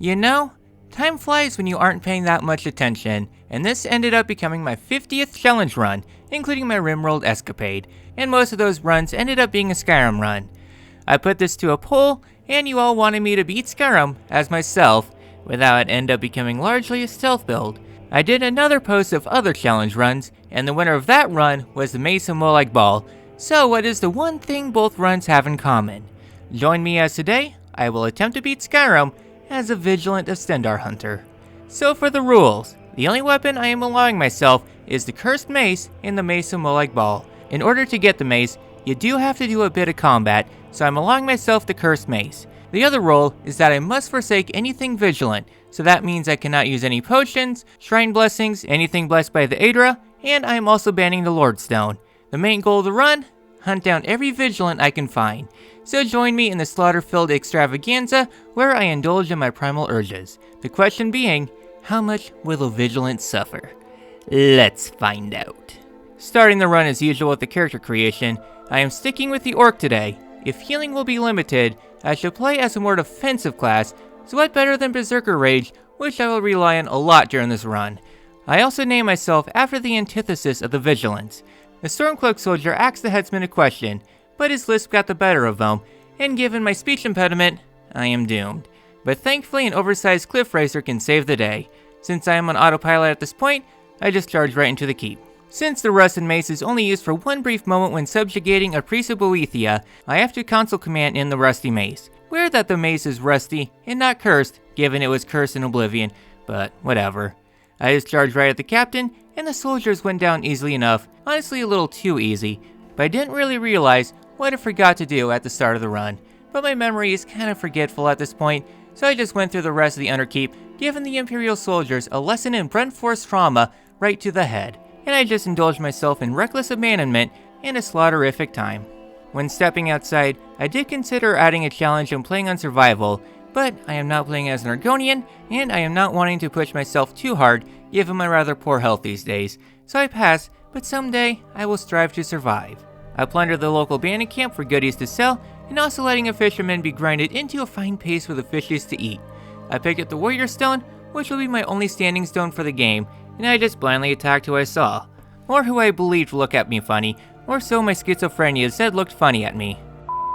You know, time flies when you aren't paying that much attention, and this ended up becoming my 50th challenge run, including my Rimworld escapade, and most of those runs ended up being a Skyrim run. I put this to a poll, and you all wanted me to beat Skyrim as myself, without it end up becoming largely a stealth build. I did another post of other challenge runs, and the winner of that run was the Mace of Molag Bal. So what is the one thing both runs have in common? Join me as today, I will attempt to beat Skyrim as a Vigilant of Stendarr hunter. So for the rules, the only weapon I am allowing myself is the Cursed Mace and the Mace of Molag Bal. In order to get the mace, you do have to do a bit of combat, so I'm allowing myself the Cursed Mace. The other rule is that I must forsake anything Vigilant, so that means I cannot use any potions, shrine blessings, anything blessed by the Aedra, and I am also banning the Lordstone. The main goal of the run? Hunt down every Vigilant I can find. So join me in the slaughter-filled extravaganza where I indulge in my primal urges. The question being, how much will a Vigilant suffer? Let's find out. Starting the run as usual with the character creation, I am sticking with the Orc today. If healing will be limited, I should play as a more defensive class, so what better than Berserker Rage, which I will rely on a lot during this run. I also name myself after the antithesis of the Vigilants. The Stormcloak soldier asked the headsman a question, but his lisp got the better of him, and given my speech impediment, I am doomed. But thankfully an oversized cliff racer can save the day. Since I am on autopilot at this point, I just charge right into the keep. Since the Rusted Mace is only used for one brief moment when subjugating a priest of Boethia, I have to console command in the Rusty Mace. Weird that the mace is rusty and not cursed, given it was cursed in Oblivion, but whatever. I just charged right at the captain, and the soldiers went down easily enough, honestly a little too easy, but I didn't really realize what I forgot to do at the start of the run. But my memory is kind of forgetful at this point, so I just went through the rest of the Underkeep, giving the Imperial soldiers a lesson in Brent Force trauma right to the head, and I just indulged myself in reckless abandonment and a slaughterific time. When stepping outside, I did consider adding a challenge and playing on survival, but I am not playing as an Argonian, and I am not wanting to push myself too hard given my rather poor health these days, so I pass, but someday I will strive to survive. I plundered the local bandit camp for goodies to sell, and also letting a fisherman be grinded into a fine paste for the fishes to eat. I picked up the Warrior Stone, which will be my only standing stone for the game, and I just blindly attacked who I saw, or who I believed would look at me funny, or so my schizophrenia said looked funny at me.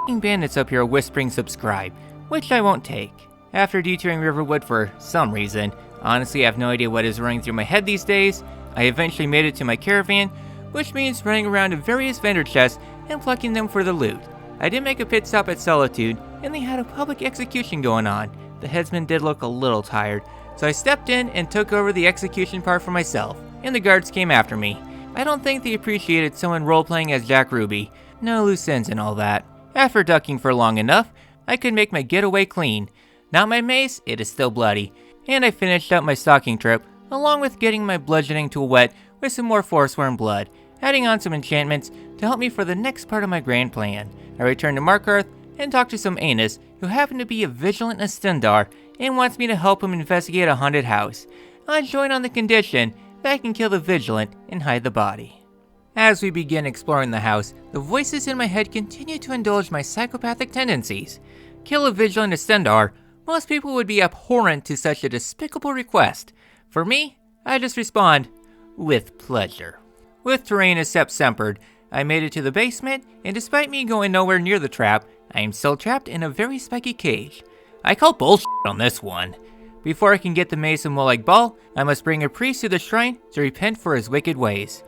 Bandits up here whispering subscribe, which I won't take. After detouring Riverwood for some reason, honestly I have no idea what is running through my head these days, I eventually made it to my caravan, which means running around to various vendor chests and plucking them for the loot. I did make a pit stop at Solitude, and they had a public execution going on. The headsman did look a little tired, so I stepped in and took over the execution part for myself, and the guards came after me. I don't think they appreciated someone role-playing as Jack Ruby. No loose ends and all that. After ducking for long enough, I could make my getaway clean. Not my mace, it is still bloody. And I finished up my stalking trip, along with getting my bludgeoning tool wet with some more Forsworn blood, adding on some enchantments to help me for the next part of my grand plan. I returned to Markarth and talked to some Anus, who happened to be a Vigilant of Stendarr and wants me to help him investigate a haunted house. I join on the condition that I can kill the Vigilant and hide the body. As we begin exploring the house, the voices in my head continue to indulge my psychopathic tendencies. Kill a Vigilant of Stendarr? Most people would be abhorrent to such a despicable request. For me, I just respond, with pleasure. With terrain as sempered, I made it to the basement, and despite me going nowhere near the trap, I am still trapped in a very spiky cage. I call bullshit on this one. Before I can get the Mace of Molag Bal, I must bring a priest to the shrine to repent for his wicked ways.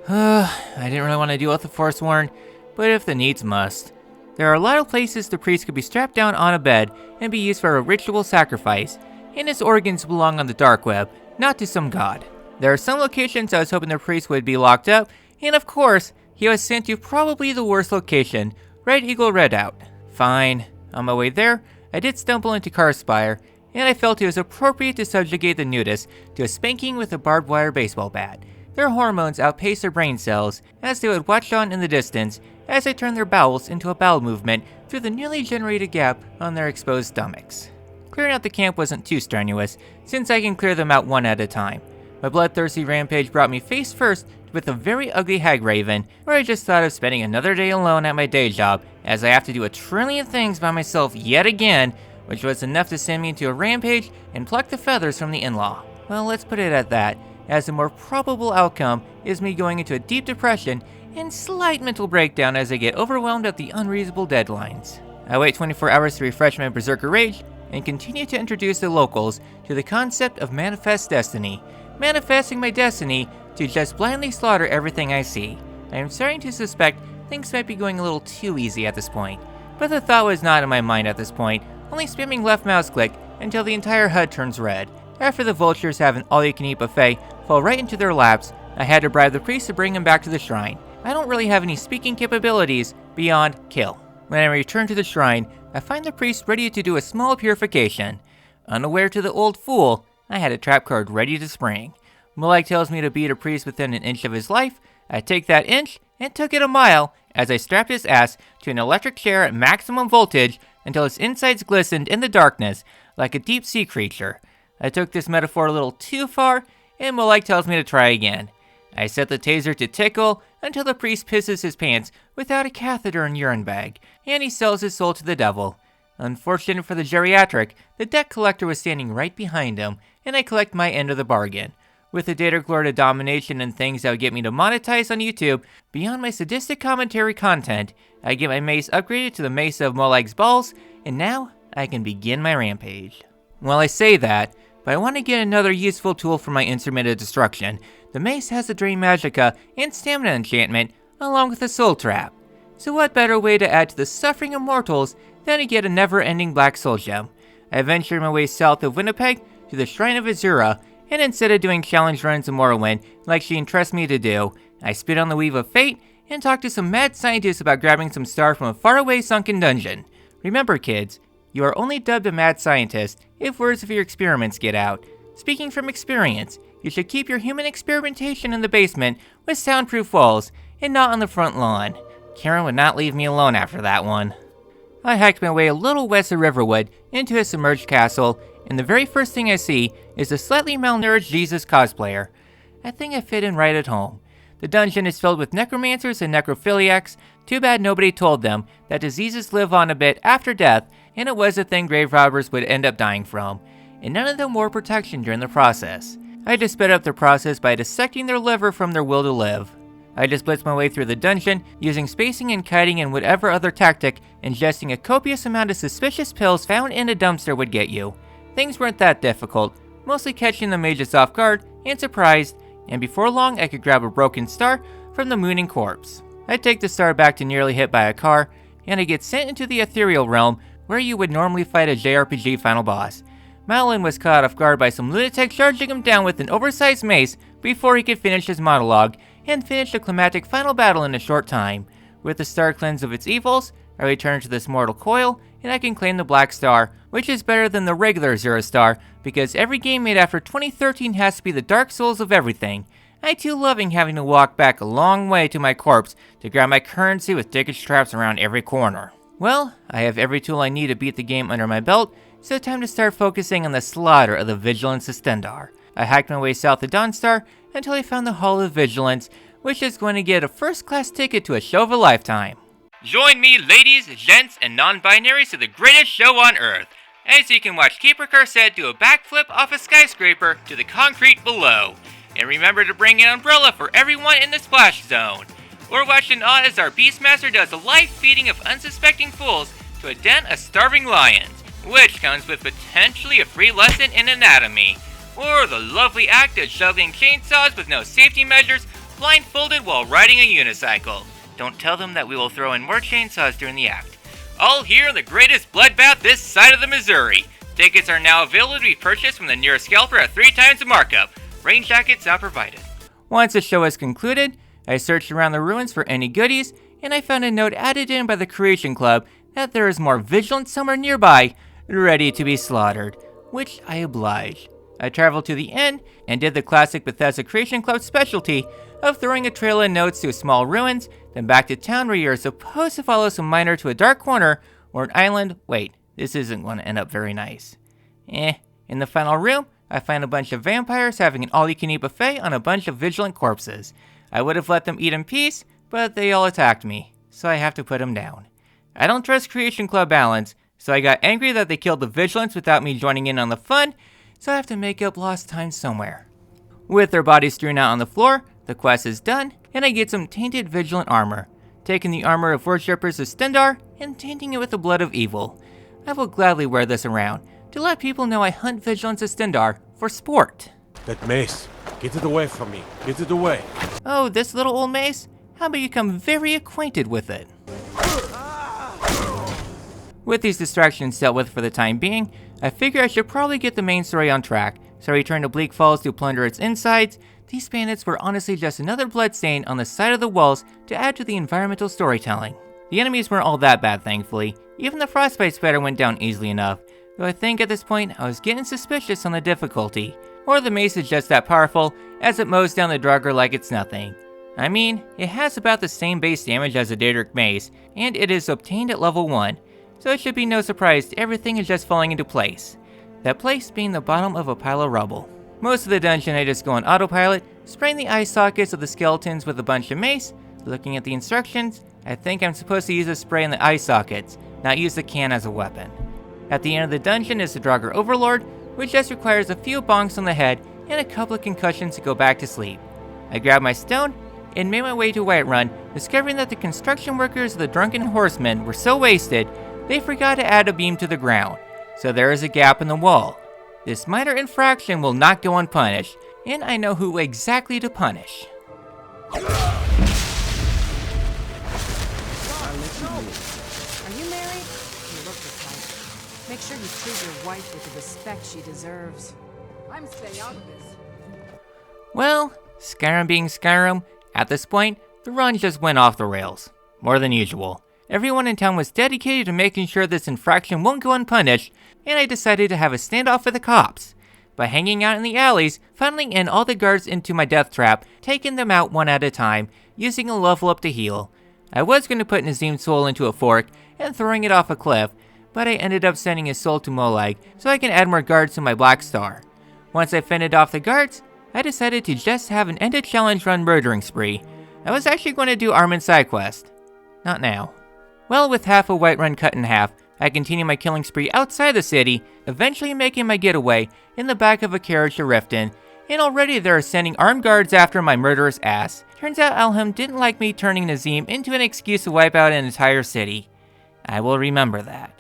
I didn't really want to deal with the Forsworn, but if the needs must. There are a lot of places the priest could be strapped down on a bed and be used for a ritual sacrifice, and his organs belong on the dark web, not to some god. There are some locations I was hoping the priest would be locked up, and of course, he was sent to probably the worst location, Red Eagle Redoubt. Fine. On my way there, I did stumble into Karspire, and I felt it was appropriate to subjugate the nudists to a spanking with a barbed wire baseball bat. Their hormones outpaced their brain cells, as they would watch on in the distance as they turned their bowels into a bowel movement through the newly generated gap on their exposed stomachs. Clearing out the camp wasn't too strenuous, since I can clear them out one at a time. My bloodthirsty rampage brought me face first with a very ugly hag raven, where I just thought of spending another day alone at my day job, as I have to do a trillion things by myself yet again, which was enough to send me into a rampage and pluck the feathers from the in-law. Well, let's put it at that, as the more probable outcome is me going into a deep depression and slight mental breakdown as I get overwhelmed at the unreasonable deadlines. I wait 24 hours to refresh my berserker rage and continue to introduce the locals to the concept of manifest destiny, manifesting my destiny to just blindly slaughter everything I see. I am starting to suspect things might be going a little too easy at this point, but the thought was not in my mind at this point, only spamming left mouse click until the entire HUD turns red. After the vultures have an all-you-can-eat buffet fall right into their laps, I had to bribe the priest to bring him back to the shrine. I don't really have any speaking capabilities beyond kill. When I return to the shrine, I find the priest ready to do a small purification. Unaware to the old fool, I had a trap card ready to spring. Molag tells me to beat a priest within an inch of his life. I take that inch and took it a mile as I strapped his ass to an electric chair at maximum voltage until his insides glistened in the darkness like a deep sea creature. I took this metaphor a little too far, and Molag tells me to try again. I set the taser to tickle until the priest pisses his pants without a catheter and urine bag, and he sells his soul to the devil. Unfortunate for the geriatric, the debt collector was standing right behind him, and I collect my end of the bargain. With the data glore to domination and things that would get me to monetize on YouTube, beyond my sadistic commentary content, I get my mace upgraded to the Mace of Molag Bal, and now I can begin my rampage. Well, I say that, but I want to get another useful tool for my instrument of destruction. The mace has the Drain Magicka and Stamina enchantment, along with a soul trap. So what better way to add to the suffering of mortals than to get a never-ending black soul gem? I ventured my way south of Winnipeg to the Shrine of Azura, and instead of doing challenge runs in Morrowind like she entrusts me to do, I spit on the Weave of Fate and talked to some mad scientists about grabbing some star from a faraway sunken dungeon. Remember kids, you are only dubbed a mad scientist if words of your experiments get out. Speaking from experience, you should keep your human experimentation in the basement with soundproof walls and not on the front lawn. Karen would not leave me alone after that one. I hiked my way a little west of Riverwood into a submerged castle, and the very first thing I see is a slightly malnourished Jesus cosplayer. I think I fit in right at home. The dungeon is filled with necromancers and necrophiliacs. Too bad nobody told them that diseases live on a bit after death, and it was a thing grave robbers would end up dying from, and none of them wore protection during the process. I just sped up the process by dissecting their liver from their will to live. I just blitzed my way through the dungeon, using spacing and kiting and whatever other tactic ingesting a copious amount of suspicious pills found in a dumpster would get you. Things weren't that difficult, mostly catching the mages off guard and surprised, and before long I could grab a broken star from the mooning corpse. I take the star back to nearly hit by a car, and I get sent into the ethereal realm where you would normally fight a JRPG final boss. Malin was caught off guard by some lunatic charging him down with an oversized mace before he could finish his monologue and finish the climactic final battle in a short time. With the star cleansed of its evils, I return to this mortal coil, and I can claim the Black Star, which is better than the regular Zero Star, because every game made after 2013 has to be the Dark Souls of everything. I too loving having to walk back a long way to my corpse to grab my currency with dickage traps around every corner. Well, I have every tool I need to beat the game under my belt, so time to start focusing on the slaughter of the Vigilants of Stendarr. I hiked my way south of Dawnstar until I found the Hall of Vigilance, which is going to get a first-class ticket to a show of a lifetime. Join me, ladies, gents, and non-binaries to the greatest show on Earth, as you can watch Keeper Corset do a backflip off a skyscraper to the concrete below. And remember to bring an umbrella for everyone in the splash zone. Or watch in awe as our Beastmaster does a live feeding of unsuspecting fools to a den of starving lions, which comes with potentially a free lesson in anatomy. Or the lovely act of shoveling chainsaws with no safety measures blindfolded while riding a unicycle. Don't tell them that we will throw in more chainsaws during the act. All here in the greatest bloodbath this side of the Missouri. Tickets are now available to be purchased from the nearest scalper at 3 times the markup. Rain jackets not provided. Once the show is concluded, I searched around the ruins for any goodies, and I found a note added in by the Creation Club that there is more Vigilance somewhere nearby, ready to be slaughtered, which I obliged. I traveled to the inn and did the classic Bethesda Creation Club specialty of throwing a trail of notes to small ruins, then back to town where you're supposed to follow some miner to a dark corner or an island. Wait, this isn't going to end up very nice. In the final room, I find a bunch of vampires having an all-you-can-eat buffet on a bunch of vigilant corpses. I would have let them eat in peace, but they all attacked me, so I have to put them down. I don't trust Creation Club balance, So I got angry that they killed the Vigilants without me joining in on the fun, so I have to make up lost time somewhere. With their bodies strewn out on the floor, the quest is done, and I get some tainted Vigilant armor, taking the armor of worshippers of Stendarr and tainting it with the blood of evil. I will gladly wear this around, to let people know I hunt Vigilants of Stendarr for sport. That mace, get it away from me, get it away. Oh, this little old mace? How about you become very acquainted with it? With these distractions dealt with for the time being, I figure I should probably get the main story on track, so I return to Bleak Falls to plunder its insides. These bandits were honestly just another bloodstain on the side of the walls to add to the environmental storytelling. The enemies weren't all that bad, thankfully. Even the frostbite spider went down easily enough, though I think at this point I was getting suspicious on the difficulty. Or the mace is just that powerful, as it mows down the Draugr like it's nothing. I mean, it has about the same base damage as a Daedric mace, and it is obtained at level 1, so it should be no surprise everything is just falling into place. That place being the bottom of a pile of rubble. Most of the dungeon I just go on autopilot, spraying the eye sockets of the skeletons with a bunch of mace. Looking at the instructions, I think I'm supposed to use the spray in the eye sockets, not use the can as a weapon. At the end of the dungeon is the Draugr Overlord, which just requires a few bonks on the head and a couple of concussions to go back to sleep. I grabbed my stone and made my way to Whiterun, discovering that the construction workers of the Drunken Horsemen were so wasted, they forgot to add a beam to the ground, so there is a gap in the wall. This minor infraction will not go unpunished, and I know who exactly to punish. Are you married? You look the type. Make sure you treat your wife with the respect she deserves. I'm staying out of this. Well, Skyrim being Skyrim, at this point, the run just went off the rails. More than usual. Everyone in town was dedicated to making sure this infraction won't go unpunished, and I decided to have a standoff with the cops. By hanging out in the alleys, funneling in all the guards into my death trap, taking them out one at a time, using a level up to heal. I was going to put Nazim's soul into a fork and throwing it off a cliff, but I ended up sending his soul to Molag so I can add more guards to my Black Star. Once I fended off the guards, I decided to just have an ended challenge run murdering spree. I was actually going to do Armin's side quest. Not now. Well, with half a Whiterun cut in half, I continue my killing spree outside the city, eventually making my getaway in the back of a carriage to Riften, and already they are sending armed guards after my murderous ass. Turns out Alhem didn't like me turning Nazim into an excuse to wipe out an entire city. I will remember that.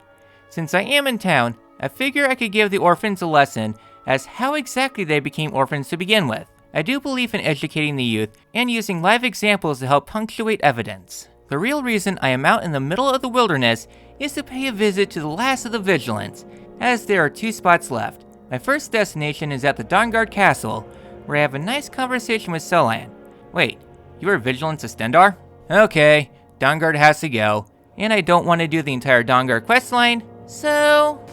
Since I am in town, I figure I could give the orphans a lesson as how exactly they became orphans to begin with. I do believe in educating the youth and using live examples to help punctuate evidence. The real reason I am out in the middle of the wilderness is to pay a visit to the last of the Vigilants, as there are 2 spots left. My first destination is at the Dawnguard Castle, where I have a nice conversation with Solan. Wait, you are Vigilants of Stendarr? Okay, Dawnguard has to go, and I don't want to do the entire Dawnguard questline, so...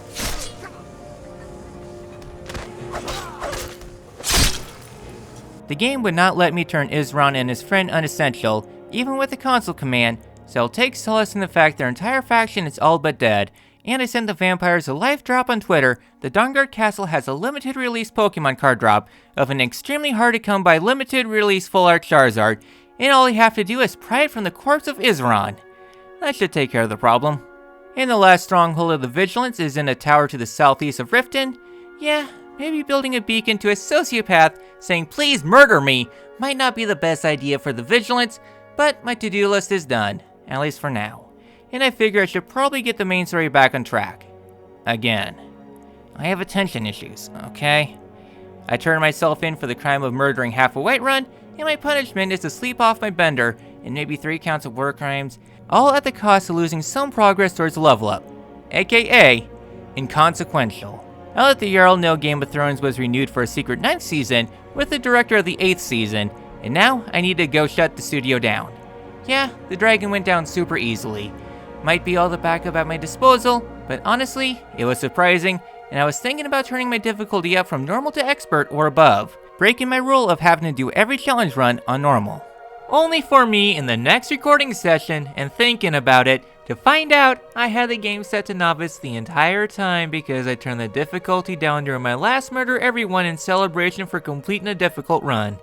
The game would not let me turn Isran and his friend unessential, even with the console command, so I'll take solace in the fact their entire faction is all but dead, and I sent the vampires a live drop on Twitter. The Dawnguard Castle has a limited release Pokemon card drop of an extremely hard to come by limited release full art Charizard, and all you have to do is pry it from the corpse of Isran. That should take care of the problem. And the last stronghold of the Vigilance is in a tower to the southeast of Riften. Yeah, maybe building a beacon to a sociopath saying please murder me might not be the best idea for the Vigilance, but my to-do list is done, at least for now. And I figure I should probably get the main story back on track. Again. I have attention issues, okay? I turned myself in for the crime of murdering half a Whiterun, and my punishment is to sleep off my bender and maybe 3 counts of war crimes, all at the cost of losing some progress towards level up, aka inconsequential. I let the Jarl know Game of Thrones was renewed for a secret 9th season with the director of the 8th season, and now I need to go shut the studio down. Yeah, the dragon went down super easily. Might be all the backup at my disposal, but honestly, it was surprising, and I was thinking about turning my difficulty up from normal to expert or above, breaking my rule of having to do every challenge run on normal. Only for me in the next recording session and thinking about it to find out I had the game set to novice the entire time because I turned the difficulty down during my last murder everyone in celebration for completing a difficult run.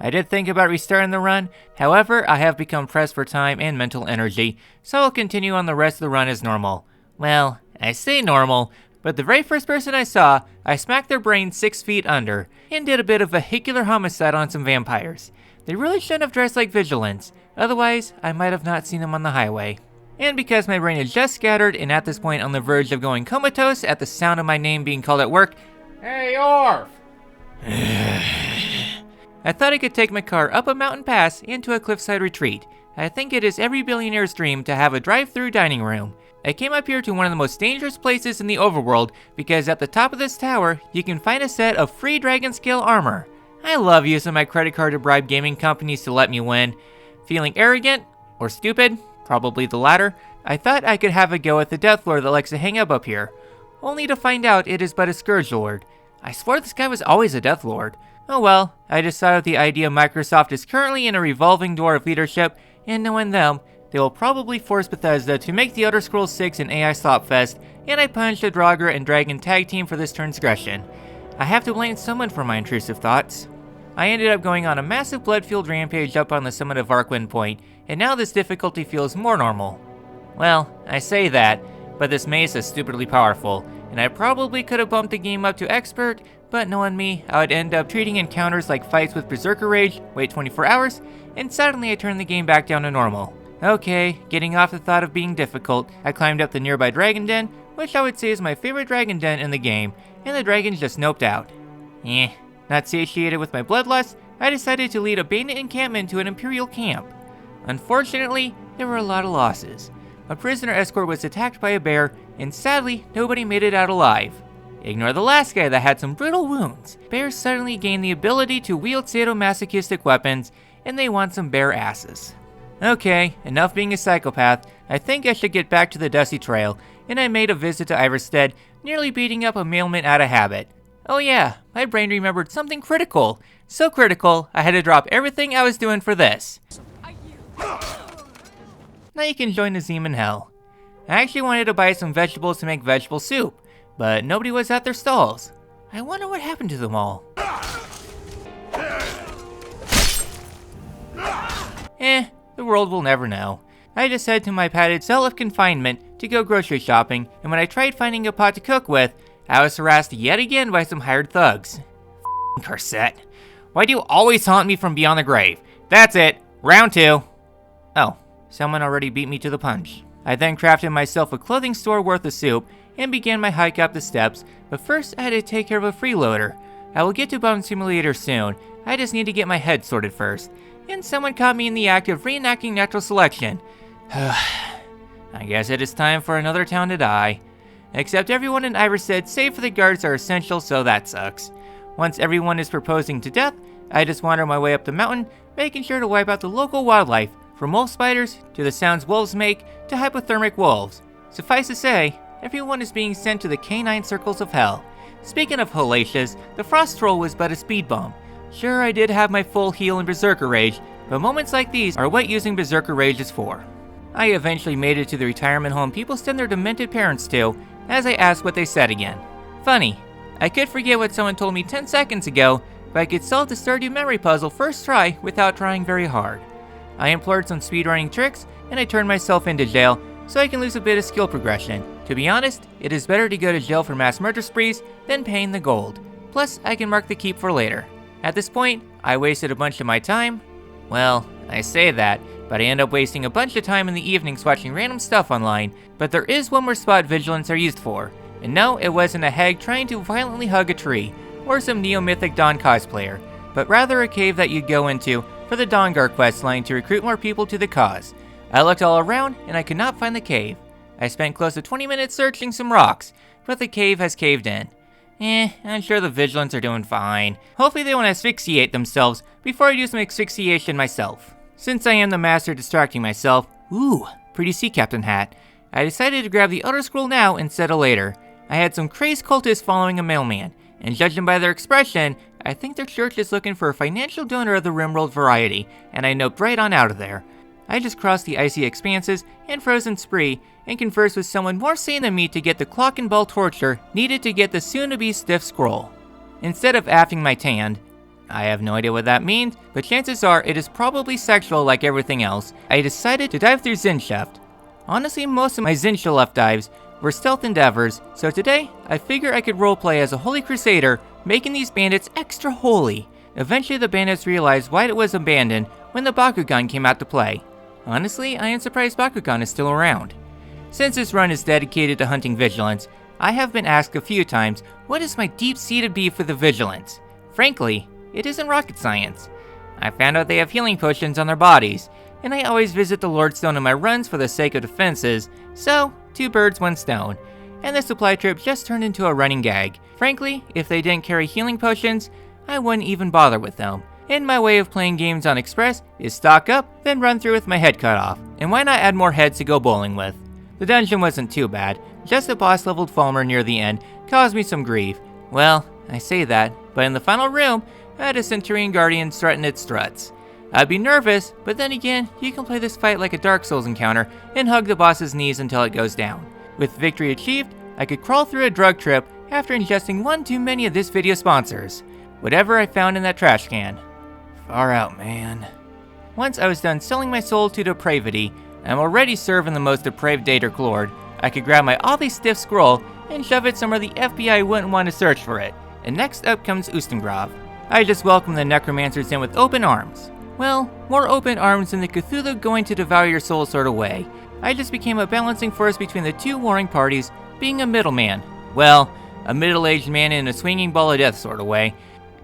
I did think about restarting the run, however, I have become pressed for time and mental energy, so I'll continue on the rest of the run as normal. Well, I say normal, but the very first person I saw, I smacked their brain 6 feet under, and did a bit of vehicular homicide on some vampires. They really shouldn't have dressed like Vigilants, otherwise I might have not seen them on the highway. And because my brain is just scattered and at this point on the verge of going comatose at the sound of my name being called at work, "Hey, Orf!" I thought I could take my car up a mountain pass into a cliffside retreat. I think it is every billionaire's dream to have a drive-through dining room. I came up here to one of the most dangerous places in the overworld because at the top of this tower, you can find a set of free dragon scale armor. I love using my credit card to bribe gaming companies to let me win. Feeling arrogant? Or stupid? Probably the latter. I thought I could have a go at the Death Lord that likes to hang up here. Only to find out it is but a Scourge Lord. I swore this guy was always a Death Lord. Oh well, I just thought of the idea Microsoft is currently in a revolving door of leadership, and knowing them, they will probably force Bethesda to make the Elder Scrolls 6 an AI slopfest, and I punished the Draugr and Dragon tag team for this transgression. I have to blame someone for my intrusive thoughts. I ended up going on a massive blood-fueled rampage up on the summit of Arcwind Point, and now this difficulty feels more normal. Well, I say that, but this mace is stupidly powerful, and I probably could have bumped the game up to expert, but knowing me, I would end up treating encounters like fights with Berserker Rage, wait 24 hours, and suddenly I turned the game back down to normal. Okay, getting off the thought of being difficult, I climbed up the nearby dragon den, which I would say is my favorite dragon den in the game, and the dragons just noped out. Not satiated with my bloodlust, I decided to lead a bandit encampment to an Imperial camp. Unfortunately, there were a lot of losses. A prisoner escort was attacked by a bear, and sadly, nobody made it out alive. Ignore the last guy that had some brutal wounds. Bears suddenly gain the ability to wield sadomasochistic weapons, and they want some bear asses. Okay, enough being a psychopath, I think I should get back to the Dusty Trail, and I made a visit to Ivarstead, nearly beating up a mailman out of habit. Oh yeah, my brain remembered something critical. So critical, I had to drop everything I was doing for this. Now you can join the Zeme in hell. I actually wanted to buy some vegetables to make vegetable soup, but nobody was at their stalls. I wonder what happened to them all. The world will never know. I just head to my padded cell of confinement to go grocery shopping, and when I tried finding a pot to cook with, I was harassed yet again by some hired thugs. F***ing Corset. Why do you always haunt me from beyond the grave? That's it. Round 2. Oh, someone already beat me to the punch. I then crafted myself a clothing store worth of soup and began my hike up the steps, but first I had to take care of a freeloader. I will get to Bone Simulator soon, I just need to get my head sorted first. And someone caught me in the act of reenacting natural selection. I guess it is time for another town to die. Except everyone in Ivarstead save for the guards are essential, so that sucks. Once everyone is proposing to death, I just wander my way up the mountain, making sure to wipe out the local wildlife, from wolf spiders, to the sounds wolves make, to hypothermic wolves. Suffice to say, everyone is being sent to the canine circles of hell. Speaking of hellacious, the frost troll was but a speed bump. Sure, I did have my full heal in Berserker Rage, but moments like these are what using Berserker Rage is for. I eventually made it to the retirement home people send their demented parents to, as I asked what they said again. Funny, I could forget what someone told me 10 seconds ago, but I could solve the Stardew memory puzzle first try without trying very hard. I employed some speedrunning tricks, and I turned myself into jail, so I can lose a bit of skill progression. To be honest, it is better to go to jail for mass murder sprees than paying the gold. Plus, I can mark the keep for later. At this point, I wasted a bunch of my time. Well, I say that, but I end up wasting a bunch of time in the evenings watching random stuff online, but there is one more spot vigilants are used for. And no, it wasn't a hag trying to violently hug a tree, or some neo-mythic Dawn cosplayer, but rather a cave that you'd go into for the Dawnguard questline to recruit more people to the cause. I looked all around, and I could not find the cave. I spent close to 20 minutes searching some rocks, but the cave has caved in. I'm sure the Vigilants are doing fine. Hopefully they won't asphyxiate themselves before I do some asphyxiation myself. Since I am the master distracting myself, ooh, pretty sea captain hat, I decided to grab the Elder Scroll now instead of later. I had some crazed cultists following a mailman, and judging by their expression, I think their church is looking for a financial donor of the Rimworld variety, and I noped right on out of there. I just crossed the icy expanses and frozen spree and conversed with someone more sane than me to get the clock and ball torture needed to get the soon-to-be stiff scroll. Instead of affing my tanned, I have no idea what that means, but chances are it is probably sexual like everything else. I decided to dive through Zinshaft. Honestly, most of my Zinshaft dives were stealth endeavors, so today I figure I could roleplay as a holy crusader, making these bandits extra holy. Eventually the bandits realized why it was abandoned when the Bakugan came out to play. Honestly, I am surprised Bakugan is still around. Since this run is dedicated to hunting Vigilants, I have been asked a few times what is my deep-seated beef with the Vigilants. Frankly, it isn't rocket science. I found out they have healing potions on their bodies, and I always visit the Lordstone in my runs for the sake of defenses, so 2 birds, 1 stone. And the supply trip just turned into a running gag. Frankly, if they didn't carry healing potions, I wouldn't even bother with them. And my way of playing games on Express is stock up, then run through with my head cut off. And why not add more heads to go bowling with? The dungeon wasn't too bad, just a boss leveled Falmer near the end caused me some grief. Well, I say that, but in the final room, I had a Centurion Guardian strutting its struts. I'd be nervous, but then again, you can play this fight like a Dark Souls encounter and hug the boss's knees until it goes down. With victory achieved, I could crawl through a drug trip after ingesting one too many of this video's sponsors. Whatever I found in that trash can. Far out, man. Once I was done selling my soul to depravity, I'm already serving the most depraved Daedric Lord. I could grab my oddly stiff scroll and shove it somewhere the FBI wouldn't want to search for it. And next up comes Ustengrav. I just welcome the necromancers in with open arms. Well, more open arms than the Cthulhu going to devour your soul sort of way. I just became a balancing force between the two warring parties, being a middleman. Well, a middle-aged man in a swinging ball of death sort of way.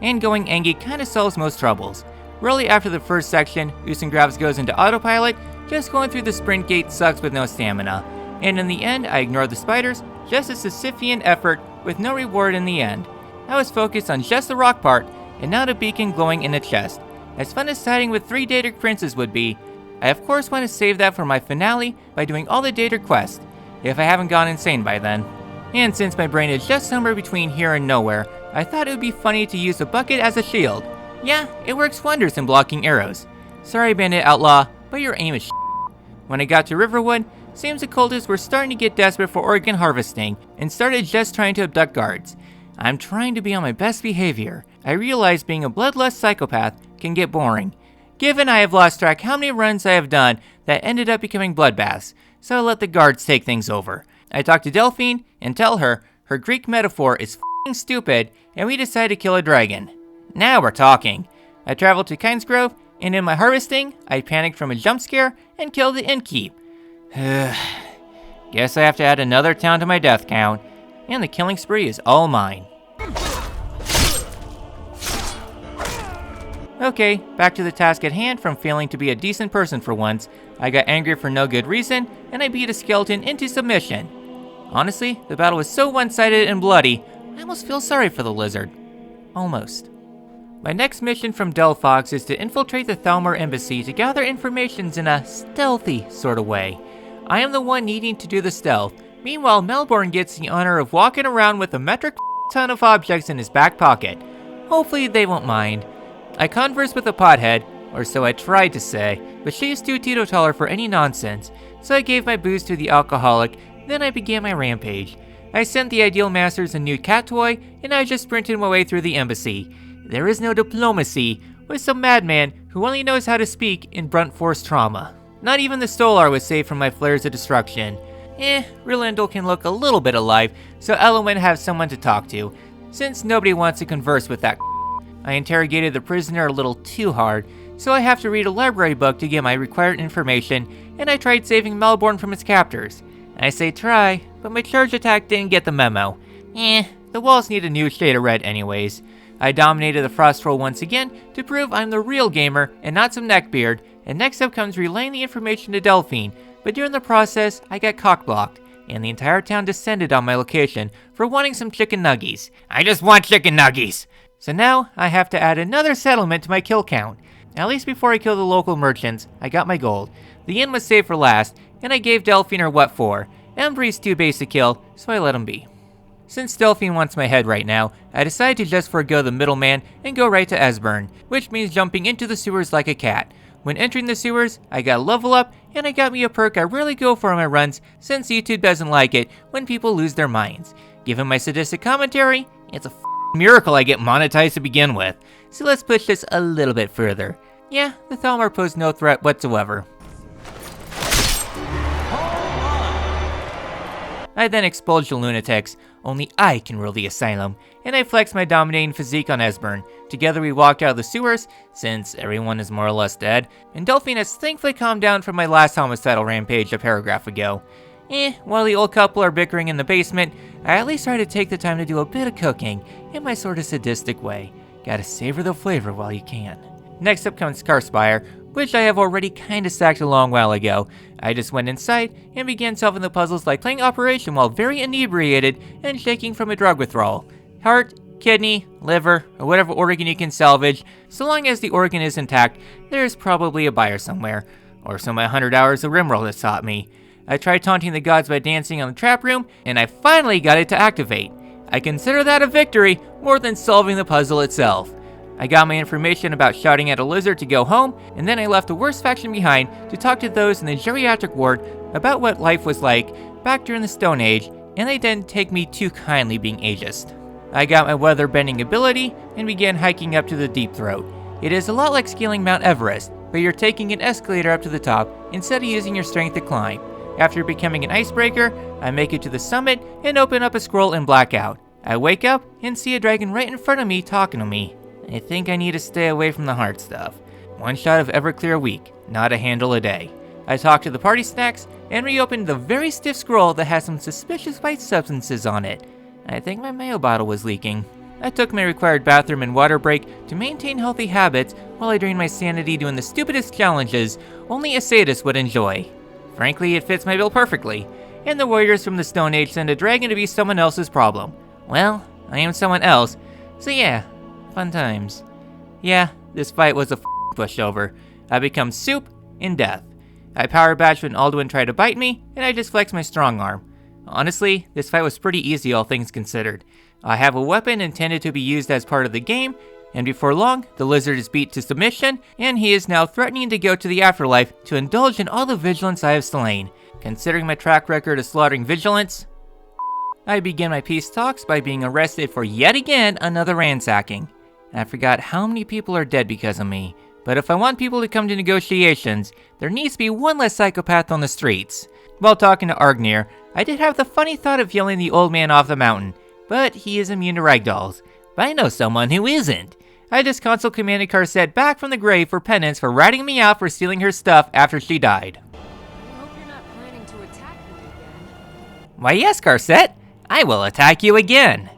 And going Engi kinda solves most troubles. Really after the first section, Usengravs goes into autopilot, just going through the sprint gate sucks with no stamina. And in the end, I ignored the spiders, just a Sisyphean effort with no reward in the end. I was focused on just the rock part, and now the beacon glowing in the chest. As fun as siding with 3 Daedric princes would be, I of course want to save that for my finale by doing all the Daedric quests, if I haven't gone insane by then. And since my brain is just somewhere between here and nowhere, I thought it would be funny to use a bucket as a shield. Yeah, it works wonders in blocking arrows. Sorry Bandit Outlaw, but your aim is shit. When I got to Riverwood, seems the cultists were starting to get desperate for organ harvesting, and started just trying to abduct guards. I'm trying to be on my best behavior. I realize being a bloodlust psychopath can get boring, given I have lost track how many runs I have done that ended up becoming bloodbaths, so I let the guards take things over. I talk to Delphine and tell her her Greek metaphor is f***ing stupid, and we decide to kill a dragon. Now we're talking. I traveled to Kynesgrove, and in my harvesting, I panicked from a jump scare and killed the innkeep. Guess I have to add another town to my death count, and the killing spree is all mine. Okay, back to the task at hand. From failing to be a decent person for once, I got angry for no good reason, and I beat a skeleton into submission. Honestly, the battle was so one-sided and bloody, I almost feel sorry for the lizard. Almost. My next mission from Delphox is to infiltrate the Thalmor Embassy to gather informations in a stealthy sort of way. I am the one needing to do the stealth. Meanwhile, Melbourne gets the honor of walking around with a metric ton of objects in his back pocket. Hopefully they won't mind. I converse with a pothead, or so I tried to say, but she is too teetotaler for any nonsense, so I gave my booze to the alcoholic, then I began my rampage. I sent the Ideal Masters a new cat toy, and I just sprinted my way through the embassy. There is no diplomacy, with some madman who only knows how to speak in brunt force trauma. Not even the Stolar was saved from my flares of destruction. Rilindel can look a little bit alive, so Alduin has someone to talk to, since nobody wants to converse with that. I interrogated the prisoner a little too hard, so I have to read a library book to get my required information, and I tried saving Melbourne from its captors. I say try, but my charge attack didn't get the memo. The walls need a new shade of red anyways. I dominated the Frost Troll once again to prove I'm the real gamer and not some neckbeard, and next up comes relaying the information to Delphine, but during the process, I got cock-blocked, and the entire town descended on my location for wanting some chicken nuggies. I just want chicken nuggies! So now, I have to add another settlement to my kill count. At least before I kill the local merchants, I got my gold. The inn was saved for last, and I gave Delphine her what for. Embry's too base to kill, so I let him be. Since Delphine wants my head right now, I decided to just forego the middleman and go right to Esbern, which means jumping into the sewers like a cat. When entering the sewers, I got a level up, and I got me a perk I rarely go for on my runs since YouTube doesn't like it when people lose their minds. Given my sadistic commentary, it's a miracle I get monetized to begin with. So let's push this a little bit further. Yeah, the Thalmor posed no threat whatsoever. I then expulged the lunatics. Only I can rule the asylum, and I flexed my dominating physique on Esbern. Together we walked out of the sewers, since everyone is more or less dead, and Delphine has thankfully calmed down from my last homicidal rampage a paragraph ago. While the old couple are bickering in the basement, I at least try to take the time to do a bit of cooking, in my sort of sadistic way. Gotta savor the flavor while you can. Next up comes Karspire, which I have already kinda sacked a long while ago. I just went inside and began solving the puzzles like playing Operation while very inebriated and shaking from a drug withdrawal. Heart, kidney, liver, or whatever organ you can salvage, so long as the organ is intact, there's probably a buyer somewhere. Or so my 100 hours of Rimworld has taught me. I tried taunting the gods by dancing on the trap room, and I finally got it to activate. I consider that a victory more than solving the puzzle itself. I got my information about shouting at a lizard to go home, and then I left the worst faction behind to talk to those in the geriatric ward about what life was like back during the Stone Age, and they didn't take me too kindly being ageist. I got my weather-bending ability and began hiking up to the Deep Throat. It is a lot like scaling Mount Everest, but you're taking an escalator up to the top instead of using your strength to climb. After becoming an icebreaker, I make it to the summit and open up a scroll and black out. I wake up and see a dragon right in front of me talking to me. I think I need to stay away from the hard stuff. One shot of Everclear a week, not a handle a day. I talk to the party snacks and reopened the very stiff scroll that has some suspicious white substances on it. I think my mayo bottle was leaking. I took my required bathroom and water break to maintain healthy habits while I drained my sanity doing the stupidest challenges only a sadist would enjoy. Frankly, it fits my bill perfectly, and the warriors from the Stone Age send a dragon to be someone else's problem. Well, I am someone else, so yeah, fun times. Yeah, this fight was a pushover. I become soup in death. I power badged when Alduin tried to bite me, and I just flexed my strong arm. Honestly, this fight was pretty easy all things considered. I have a weapon intended to be used as part of the game, and before long, the lizard is beat to submission, and he is now threatening to go to the afterlife to indulge in all the vigilants I have slain. Considering my track record of slaughtering vigilants, I begin my peace talks by being arrested for yet again another ransacking. I forgot how many people are dead because of me, but if I want people to come to negotiations, there needs to be one less psychopath on the streets. While talking to Argnir, I did have the funny thought of yelling the old man off the mountain, but he is immune to ragdolls. But I know someone who isn't. I just console commanded Carcette back from the grave for penance for ratting me out for stealing her stuff after she died. I hope you're not planning to attack me again. Why yes, Carcette, I will attack you again.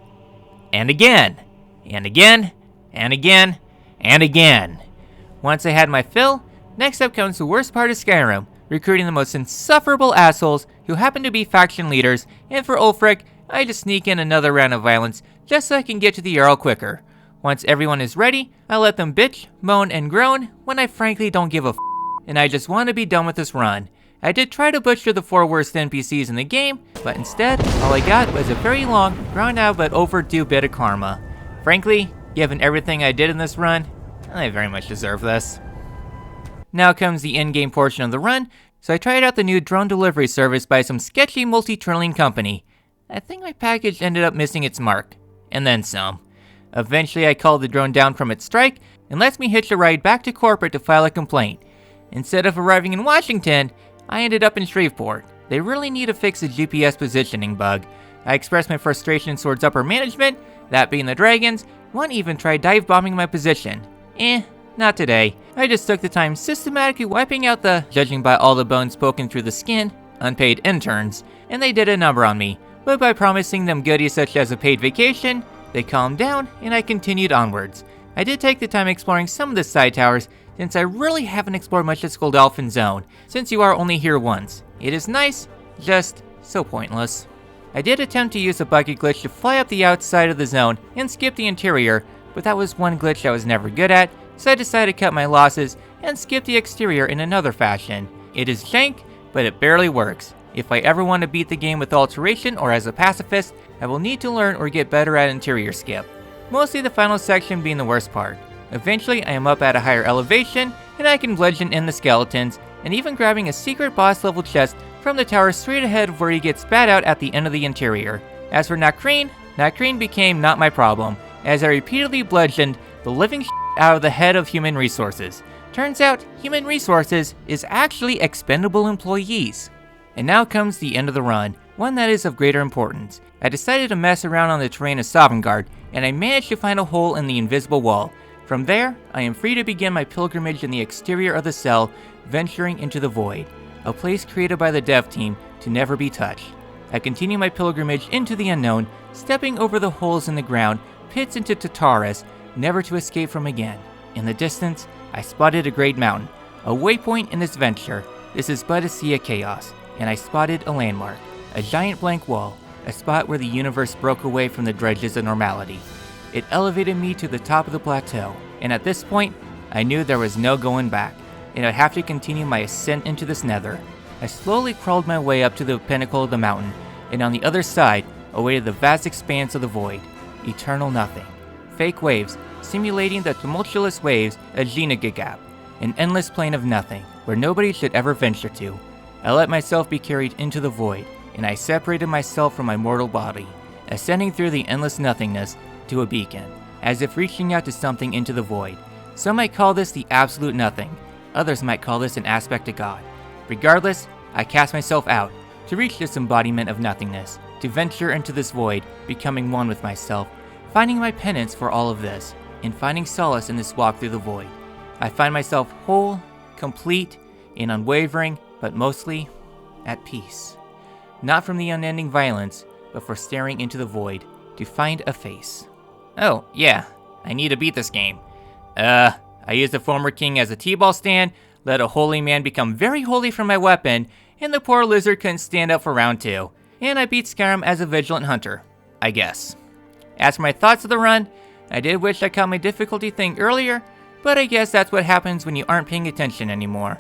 And again. And again. And again. And again. Once I had my fill, next up comes the worst part of Skyrim, recruiting the most insufferable assholes who happen to be faction leaders, and for Ulfric, I just sneak in another round of violence just so I can get to the Jarl quicker. Once everyone is ready, I let them bitch, moan, and groan when I frankly don't give a and I just want to be done with this run. I did try to butcher the 4 worst NPCs in the game, but instead, all I got was a very long, drawn out but overdue bit of karma. Frankly, given everything I did in this run, I very much deserve this. Now comes the in-game portion of the run, so I tried out the new drone delivery service by some sketchy multi-trillion company. I think my package ended up missing its mark, and then some. Eventually I called the drone down from its strike, and lets me hitch a ride back to corporate to file a complaint. Instead of arriving in Washington, I ended up in Shreveport. They really need to fix the GPS positioning bug. I expressed my frustration towards upper management, that being the dragons. One even tried dive bombing my position. Not today. I just took the time systematically wiping out the, judging by all the bones poking through the skin, unpaid interns, and they did a number on me. But by promising them goodies such as a paid vacation, they calmed down and I continued onwards. I did take the time exploring some of the side towers, since I really haven't explored much of Skuldafn Zone, since you are only here once. It is nice, just so pointless. I did attempt to use a bucket glitch to fly up the outside of the zone and skip the interior, but that was one glitch I was never good at, so I decided to cut my losses and skip the exterior in another fashion. It is jank, but it barely works. If I ever want to beat the game with alteration or as a pacifist, I will need to learn or get better at interior skip. Mostly the final section being the worst part. Eventually I am up at a higher elevation, and I can bludgeon in the skeletons, and even grabbing a secret boss level chest from the tower straight ahead of where he gets spat out at the end of the interior. As for Nakreen became not my problem. as I repeatedly bludgeoned the living out of the head of Human Resources. Turns out, Human Resources is actually expendable employees. And now comes the end of the run, one that is of greater importance. I decided to mess around on the terrain of Sovngarde, and I managed to find a hole in the invisible wall. From there, I am free to begin my pilgrimage in the exterior of the cell, venturing into the void, a place created by the dev team to never be touched. I continue my pilgrimage into the unknown, stepping over the holes in the ground, pits into Tartarus, never to escape from again. In the distance, I spotted a great mountain, a waypoint in this venture. This is but a sea of chaos, and I spotted a landmark, a giant blank wall, a spot where the universe broke away from the dredges of normality. It elevated me to the top of the plateau, and at this point, I knew there was no going back, and I'd have to continue my ascent into this nether. I slowly crawled my way up to the pinnacle of the mountain, and on the other side, awaited the vast expanse of the void. Eternal nothing. Fake waves, simulating the tumultuous waves of Ginagigap, an endless plain of nothing, where nobody should ever venture to. I let myself be carried into the void, and I separated myself from my mortal body, ascending through the endless nothingness to a beacon, as if reaching out to something into the void. Some might call this the absolute nothing, others might call this an aspect of God. Regardless, I cast myself out, to reach this embodiment of nothingness, to venture into this void, becoming one with myself, finding my penance for all of this, and finding solace in this walk through the void. I find myself whole, complete, and unwavering, but mostly at peace. Not from the unending violence, but for staring into the void to find a face. Oh, yeah, I need to beat this game. I used the former king as a t-ball stand, let a holy man become very holy from my weapon, and the poor lizard couldn't stand up for round 2. And I beat Skyrim as a vigilant hunter, I guess. As for my thoughts of the run, I did wish I caught my difficulty thing earlier, but I guess that's what happens when you aren't paying attention anymore.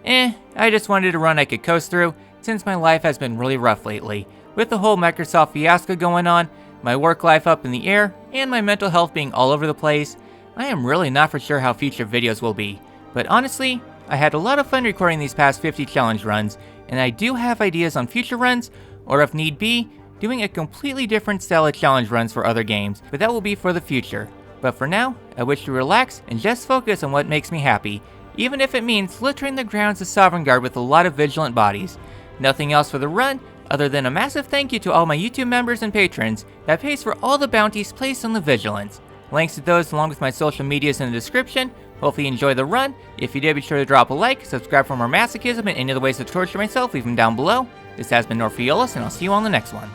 I just wanted a run I could coast through, since my life has been really rough lately, with the whole Microsoft fiasco going on, my work life up in the air, and my mental health being all over the place. I am really not for sure how future videos will be, but honestly, I had a lot of fun recording these past 50 challenge runs, and I do have ideas on future runs, or if need be, doing a completely different style of challenge runs for other games, but that will be for the future. But for now, I wish to relax and just focus on what makes me happy, even if it means littering the grounds of Sovngarde with a lot of vigilant bodies. Nothing else for the run, other than a massive thank you to all my YouTube members and patrons that pays for all the bounties placed on the Vigilants. Links to those along with my social medias in the description. Hopefully you enjoy the run. If you did, be sure to drop a like, subscribe for more masochism and any other ways to torture myself, leave them down below. This has been Orpheolus, and I'll see you on the next one.